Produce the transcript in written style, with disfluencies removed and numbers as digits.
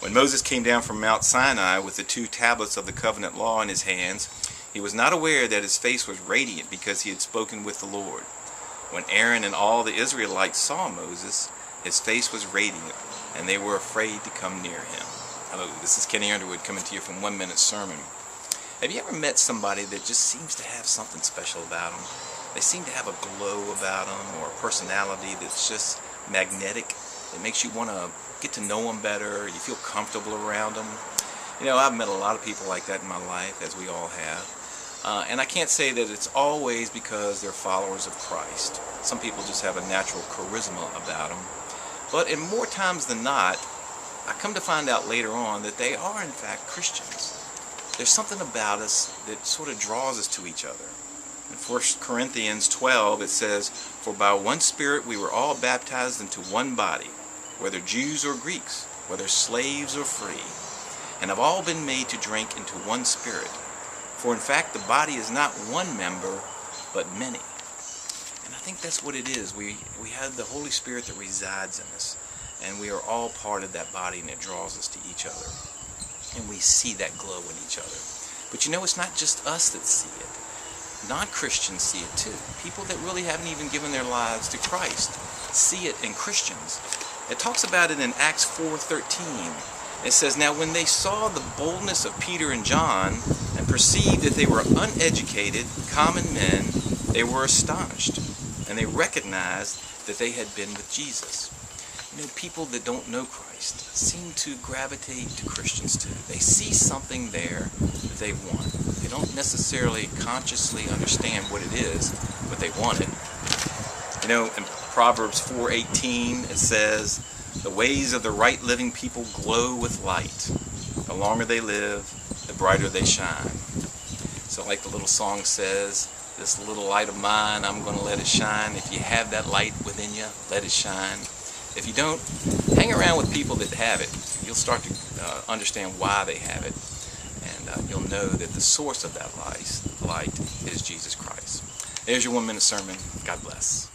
When Moses came down from Mount Sinai with the 2 tablets of the covenant law in his hands, he was not aware that his face was radiant because he had spoken with the Lord. When Aaron and all the Israelites saw Moses, his face was radiant, and they were afraid to come near him. Hello, this is Kenny Underwood coming to you from 1 Minute Sermon. Have you ever met somebody that just seems to have something special about them? They seem to have a glow about them, or a personality that's just magnetic. It makes you want to get to know them better. You feel comfortable around them. You know, I've met a lot of people like that in my life, as we all have. And I can't say that it's always because they're followers of Christ. Some people just have a natural charisma about them. But in more times than not, I come to find out later on that they are in fact Christians. There's something about us that sort of draws us to each other. In 1 Corinthians 12 it says, "For by one Spirit we were all baptized into one body, whether Jews or Greeks, whether slaves or free, and have all been made to drink into one Spirit. For in fact the body is not one member, but many." And I think that's what it is. We have the Holy Spirit that resides in us, and we are all part of that body, and it draws us to each other. And we see that glow in each other. But you know, it's not just us that see it. Non-Christians see it too. People that really haven't even given their lives to Christ see it in Christians. It talks about it in Acts 4:13. It says, "Now when they saw the boldness of Peter and John and perceived that they were uneducated, common men, they were astonished, and they recognized that they had been with Jesus." You know, people that don't know Christ seem to gravitate to Christians too. They see something there that they want. They don't necessarily consciously understand what it is, but they want it. You know, in Proverbs 4:18 it says, "The ways of the right living people glow with light. The longer they live, the brighter they shine." So like the little song says, "This little light of mine, I'm going to let it shine." If you have that light within you, let it shine. If you don't, hang around with people that have it. You'll start to understand why they have it, and you'll know that the source of that light is Jesus Christ. There's your 1 minute sermon. God bless.